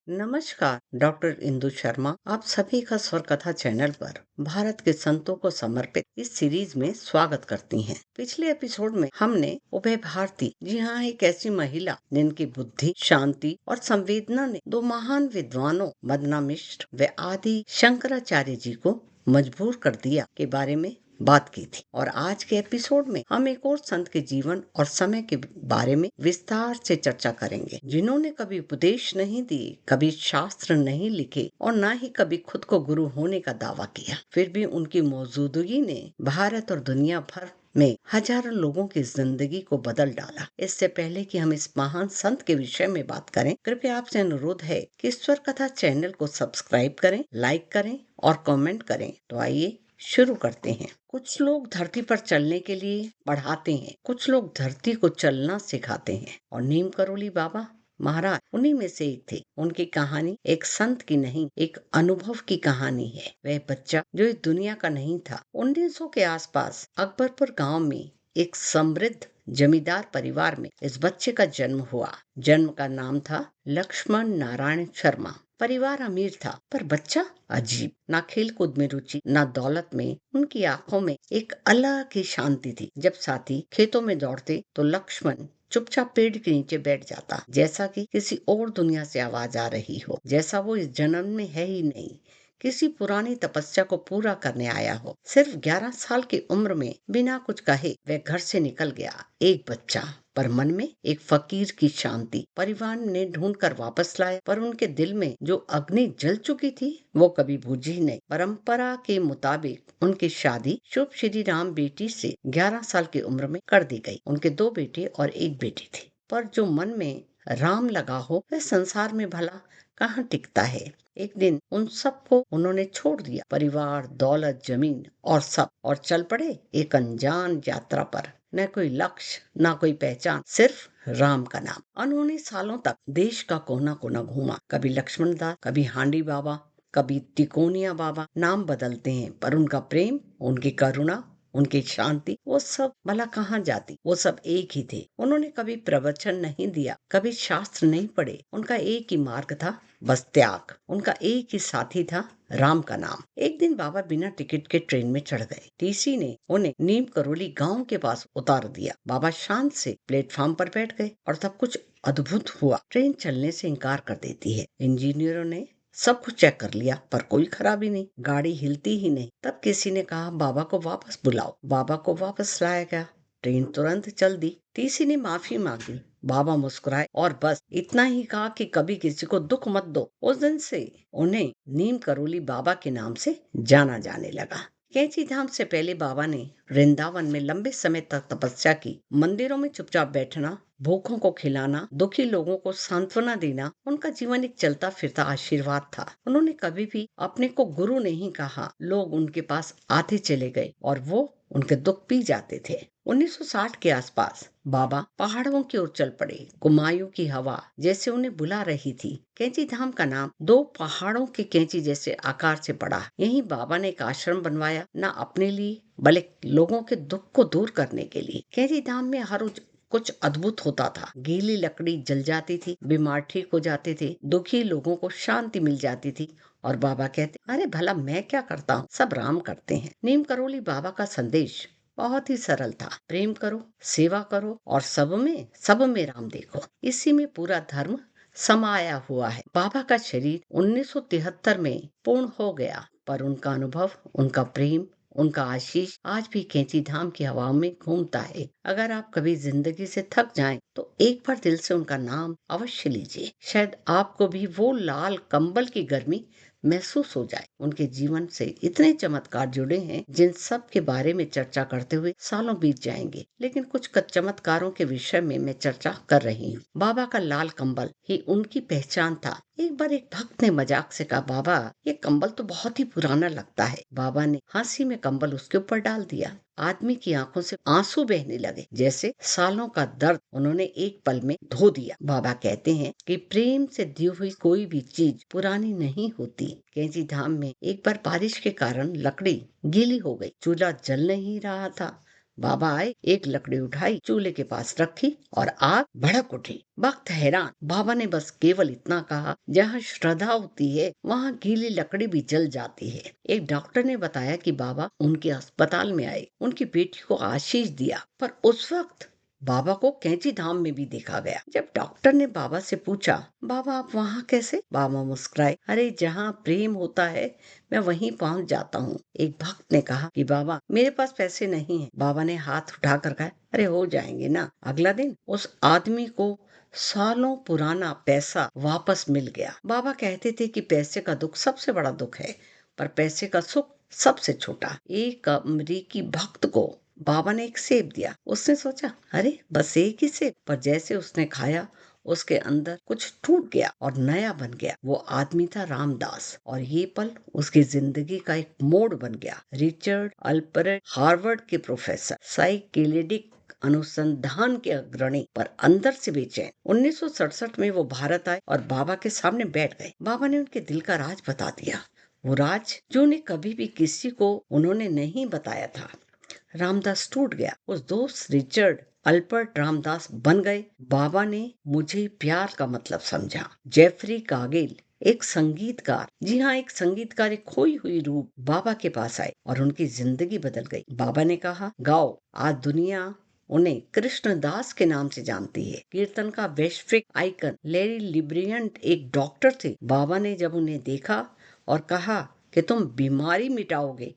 नमस्कार, डॉक्टर इंदु शर्मा आप सभी का स्वर कथा चैनल पर भारत के संतों को समर्पित इस सीरीज में स्वागत करती हैं। पिछले एपिसोड में हमने उभय भारती, जी हाँ, एक ऐसी महिला जिनकी बुद्धि, शांति और संवेदना ने दो महान विद्वानों मदना मिश्र व आदि शंकराचार्य जी को मजबूर कर दिया के बारे में बात की थी। और आज के एपिसोड में हम एक और संत के जीवन और समय के बारे में विस्तार से चर्चा करेंगे, जिन्होंने कभी उपदेश नहीं दिए, कभी शास्त्र नहीं लिखे और न ही कभी खुद को गुरु होने का दावा किया। फिर भी उनकी मौजूदगी ने भारत और दुनिया भर में हजारों लोगों की जिंदगी को बदल डाला। इससे पहले कि हम इस महान संत के विषय में बात करें, कृपया आपसे अनुरोध है कि स्वर कथा चैनल को सब्सक्राइब करें, लाइक करें और कमेंट करें। तो आइए शुरू करते हैं। कुछ लोग धरती पर चलने के लिए पढ़ाते हैं, कुछ लोग धरती को चलना सिखाते हैं, और नीम करोली बाबा महाराज उन्हीं में से एक थे। उनकी कहानी एक संत की नहीं, एक अनुभव की कहानी है। वह बच्चा जो इस दुनिया का नहीं था, 1900 के आसपास अकबरपुर गांव में एक समृद्ध जमींदार परिवार में इस बच्चे का जन्म हुआ। जन्म का नाम था लक्ष्मण नारायण शर्मा। परिवार अमीर था, पर बच्चा अजीब। ना खेल कूद में रुचि, ना दौलत में। उनकी आंखों में एक अलग ही शांति थी। जब साथी खेतों में दौड़ते तो लक्ष्मण चुपचाप पेड़ के नीचे बैठ जाता, जैसा कि किसी और दुनिया से आवाज आ रही हो, जैसा वो इस जन्म में है ही नहीं, किसी पुरानी तपस्या को पूरा करने आया हो। सिर्फ 11 साल की उम्र में बिना कुछ कहे वह घर से निकल गया। एक बच्चा, पर मन में एक फकीर की शांति। परिवार ने ढूंढ कर वापस लाया, पर उनके दिल में जो अग्नि जल चुकी थी वो कभी बुझी नहीं। परंपरा के मुताबिक उनकी शादी शुभ श्री राम बेटी से 11 साल की उम्र में कर दी गई। उनके 2 बेटे और एक बेटी थी, पर जो मन में राम लगा हो वह संसार में भला कहाँ टिकता है। एक दिन उन सबको उन्होंने छोड़ दिया, परिवार, दौलत, जमीन और सब, और चल पड़े एक अनजान यात्रा पर। न कोई लक्ष्य, न कोई पहचान, सिर्फ राम का नाम। उन्होंने सालों तक देश का कोना कोना घूमा, कभी लक्ष्मण दास, कभी हांडी बाबा, कभी तिकोनिया बाबा। नाम बदलते हैं, पर उनका प्रेम, उनकी करुणा, उनकी शांति, वो सब भला कहाँ जाती। वो सब एक ही थे। उन्होंने कभी प्रवचन नहीं दिया, कभी शास्त्र नहीं पढ़े। उनका एक ही मार्ग था, बस त्याग। उनका एक ही साथी था, राम का नाम। एक दिन बाबा बिना टिकट के ट्रेन में चढ़ गए। टीसी ने उन्हें नीम करोली गांव के पास उतार दिया। बाबा शांत से प्लेटफॉर्म पर बैठ गए, और तब कुछ अद्भुत हुआ। ट्रेन चलने से इनकार कर देती है। इंजीनियरों ने सब कुछ चेक कर लिया, पर कोई खराबी नहीं, गाड़ी हिलती ही नहीं। तब किसी ने कहा, बाबा को वापस बुलाओ। बाबा को वापस लाया गया। ट्रेन तुरंत चल दी। टीसी ने माफी मांगी। बाबा मुस्कुराए और बस इतना ही कहा कि कभी किसी को दुख मत दो। उस दिन से उन्हें नीम करोली बाबा के नाम से जाना जाने लगा। कैंची धाम से पहले बाबा ने वृंदावन में लंबे समय तक तपस्या की। मंदिरों में चुपचाप बैठना, भूखों को खिलाना, दुखी लोगों को सांत्वना देना उनका जीवन एक चलता फिरता आशीर्वाद था। उन्होंने कभी भी अपने को गुरु नहीं कहा। लोग उनके पास आते चले गए और वो उनके दुख पी जाते थे। 1960 के आसपास बाबा पहाड़ों की ओर चल पड़े। कुमायूं की हवा जैसे उन्हें बुला रही थी। कैंची धाम का नाम 2 पहाड़ों के कैंची जैसे आकार से पड़ा। यहीं बाबा ने एक आश्रम बनवाया, न अपने लिए बल्कि लोगों के दुख को दूर करने के लिए। कैंची धाम में हर रोज कुछ अद्भुत होता था। गीली लकड़ी जल जाती थी, बीमार ठीक हो जाते थे, दुखी लोगों को शांति मिल जाती थी, और बाबा कहते, अरे भला मैं क्या करता हूँ, सब राम करते हैं। नीम करोली बाबा का संदेश बहुत ही सरल था। प्रेम करो, सेवा करो और सब में राम देखो। इसी में पूरा धर्म समाया हुआ है। बाबा का शरीर 1973 में पूर्ण हो गया, पर उनका अनुभव, उनका प्रेम, उनका आशीष आज भी कैंची धाम की हवाओं में घूमता है। अगर आप कभी जिंदगी से थक जाएं, तो एक बार दिल से उनका नाम अवश्य लीजिए। शायद आपको भी वो लाल कंबल की गर्मी महसूस हो जाए। उनके जीवन से इतने चमत्कार जुड़े हैं, जिन सब के बारे में चर्चा करते हुए सालों बीत जाएंगे, लेकिन कुछ चमत्कारों के विषय में मैं चर्चा कर रही हूँ। बाबा का लाल कंबल ही उनकी पहचान था। एक बार एक भक्त ने मजाक से कहा, बाबा ये कंबल तो बहुत ही पुराना लगता है। बाबा ने हंसी में कंबल उसके ऊपर डाल दिया। आदमी की आंखों से आंसू बहने लगे, जैसे सालों का दर्द उन्होंने एक पल में धो दिया। बाबा कहते हैं कि प्रेम से दी हुई कोई भी चीज पुरानी नहीं होती। कैंची धाम में एक बार बारिश के कारण लकड़ी गीली हो गई, चूल्हा जल नहीं रहा था। बाबा आए, एक लकड़ी उठाई, चूल्हे के पास रखी और आग भड़क उठी। भक्त हैरान। बाबा ने बस केवल इतना कहा, जहाँ श्रद्धा होती है वहाँ गीली लकड़ी भी जल जाती है। एक डॉक्टर ने बताया कि बाबा उनके अस्पताल में आए, उनकी बेटी को आशीष दिया, पर उस वक्त बाबा को कैंची धाम में भी देखा गया। जब डॉक्टर ने बाबा से पूछा, बाबा आप वहाँ कैसे? बाबा मुस्कुराए, अरे जहाँ प्रेम होता है मैं वहीं पहुँच जाता हूँ। एक भक्त ने कहा कि बाबा मेरे पास पैसे नहीं है। बाबा ने हाथ उठाकर कहा, अरे हो जाएंगे ना। अगला दिन उस आदमी को सालों पुराना पैसा वापस मिल गया। बाबा कहते थे कि पैसे का दुख सबसे बड़ा दुख है, पर पैसे का सुख सबसे छोटा। एक अमरीकी भक्त को बाबा ने एक सेब दिया। उसने सोचा, अरे बस एक ही सेब, पर जैसे उसने खाया उसके अंदर कुछ टूट गया और नया बन गया। वो आदमी था रामदास, और ये पल उसकी जिंदगी का एक मोड़ बन गया। रिचर्ड अल्परेट, हार्वर्ड के प्रोफेसर, साइकिलिडिक अनुसंधान के अग्रणी, पर अंदर से बेचैन। 1967 में वो भारत आए और बाबा के सामने बैठ गए। बाबा ने उनके दिल का राज बता दिया, वो राज जो उन्हें कभी भी किसी को उन्होंने नहीं बताया था। रामदास टूट गया। उस दोस्त रिचर्ड अल्बर्ट रामदास बन गए। बाबा ने मुझे प्यार का मतलब समझा। जेफरी कागेल, एक संगीतकार, जी हाँ एक संगीतकार, एक खोई हुई रूह बाबा के पास आए और उनकी जिंदगी बदल गई। बाबा ने कहा, गाओ, आज दुनिया उन्हें कृष्णदास के नाम से जानती है। कीर्तन का वैश्विक आइकन लैरी लिब्रियंट एक डॉक्टर थे। बाबा ने जब उन्हें देखा और कहा कि तुम बीमारी मिटाओगे,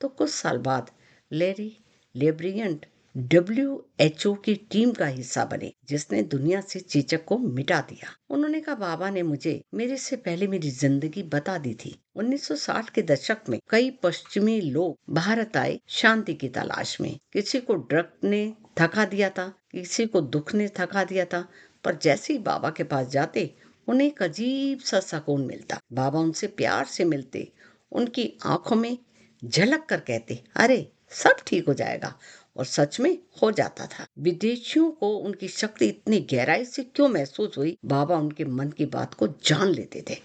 तो कुछ साल बाद लैरी लेब्रियंट WHO की टीम का हिस्सा बने, जिसने दुनिया से चेचक को मिटा दिया। उन्होंने कहा, बाबा ने मुझे मेरे से पहले मेरी जिंदगी बता दी थी। 1960 के दशक में कई पश्चिमी लोग भारत आए शांति की तलाश में। किसी को ड्रग ने थका दिया था, किसी को दुख ने थका दिया था, पर जैसे ही बाबा के पास जाते उन्हें एक अजीब सा सुकून मिलता। बाबा उनसे प्यार से मिलते, उनकी आंखों में झलक कर कहते, अरे सब ठीक हो जाएगा, और सच में हो जाता था। विदेशियों को उनकी शक्ति इतनी गहराई से क्यों महसूस हुई? बाबा उनके मन की बात को जान लेते थे,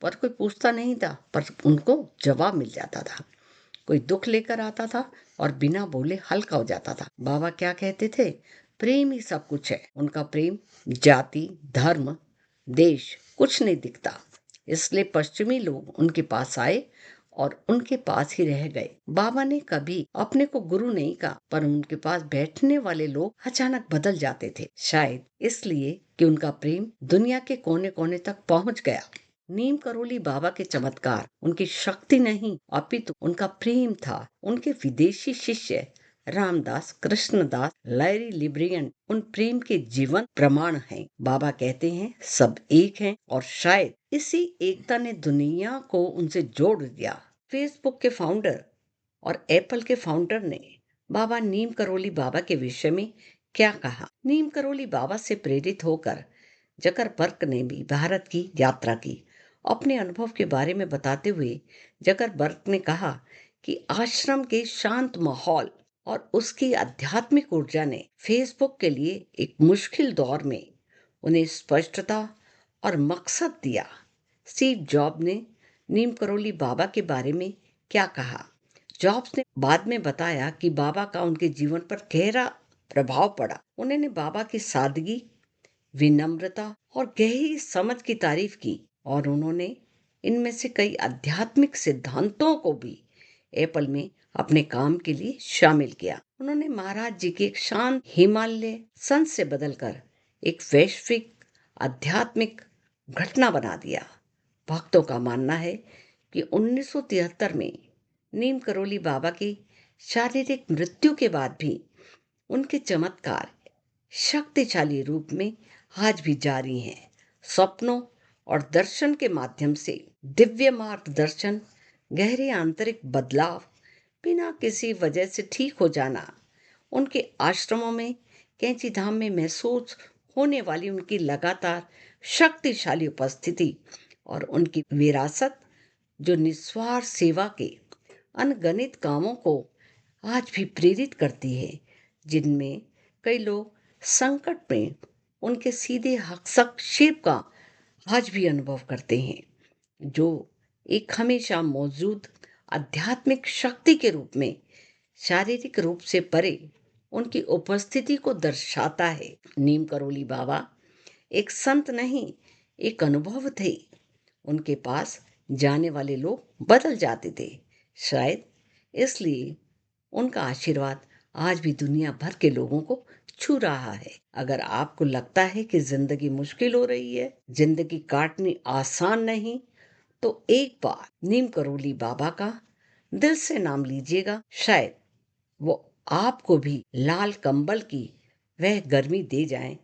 पर कोई पूछता नहीं था, पर उनको जवाब मिल जाता था। कोई दुख लेकर आता था और बिना बोले हल्का हो जाता था। बाबा क्या कहते थे? प्रेम ही सब कुछ है। उनका प्रेम जाति, धर्म, देश कुछ नहीं दिखता। इसलिए पश्चिमी लोग उनके पास आए और उनके पास ही रह गए। बाबा ने कभी अपने को गुरु नहीं कहा, पर उनके पास बैठने वाले लोग अचानक बदल जाते थे। शायद इसलिए कि उनका प्रेम दुनिया के कोने कोने तक पहुंच गया। नीम करोली बाबा के चमत्कार उनकी शक्ति नहीं, अपितु उनका प्रेम था। उनके विदेशी शिष्य रामदास, कृष्णदास, लैरी लिब्रियंट उन प्रेम के जीवन प्रमाण हैं। बाबा कहते हैं सब एक हैं, और शायद इसी एकता ने दुनिया को उनसे जोड़ दिया। फेसबुक के फाउंडर और एप्पल के फाउंडर ने बाबा नीम करोली बाबा के विषय में क्या कहा? नीम करोली बाबा से प्रेरित होकर जकरबर्ग ने भी भारत की यात्रा की। अपने अनुभव के बारे में बताते हुए जकरबर्ग ने कहा कि आश्रम के शांत माहौल और उसकी आध्यात्मिक ऊर्जा ने फेसबुक के लिए एक मुश्किल दौर में उन्हें स्पष्टता और मकसद दिया। स्टीव जॉब ने नीम करोली बाबा के बारे में क्या कहा? जॉब्स ने बाद में बताया कि बाबा का उनके जीवन पर गहरा प्रभाव पड़ा। उन्होंने बाबा की सादगी, विनम्रता और गहरी समझ की तारीफ की, और उन्होंने इनमें से कई आध्यात्मिक सिद्धांतों को भी एप्पल में अपने काम के लिए शामिल किया। उन्होंने महाराज जी की एक शांत हिमालय संत से बदलकर एक वैश्विक आध्यात्मिक घटना बना दिया। भक्तों का मानना है कि 1973 में नीम करोली बाबा की शारीरिक मृत्यु के बाद भी उनके चमत्कार शक्तिशाली रूप में आज भी जारी हैं। सपनों और दर्शन के माध्यम से दिव्य मार्गदर्शन, गहरे आंतरिक बदलाव, बिना किसी वजह से ठीक हो जाना, उनके आश्रमों में कैंची धाम में महसूस होने वाली उनकी लगातार शक्तिशाली उपस्थिति और उनकी विरासत जो निस्वार्थ सेवा के अनगणित कामों को आज भी प्रेरित करती है, जिनमें कई लोग संकट में उनके सीधे हस्तक्षेप का आज भी अनुभव करते हैं, जो एक हमेशा मौजूद आध्यात्मिक शक्ति के रूप में शारीरिक रूप से परे उनकी उपस्थिति को दर्शाता है। नीम करोली बाबा एक संत नहीं, एक अनुभव थे। उनके पास जाने वाले लोग बदल जाते थे। शायद इसलिए उनका आशीर्वाद आज भी दुनिया भर के लोगों को छू रहा है। अगर आपको लगता है कि जिंदगी मुश्किल हो रही है, जिंदगी काटनी आसान नहीं, तो एक बार नीम करोली बाबा का दिल से नाम लीजिएगा। शायद वो आपको भी लाल कंबल की वह गर्मी दे जाएं।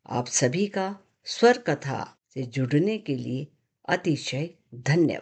आप सभी का स्वर कथा से जुड़ने के लिए अतिशय धन्यवाद।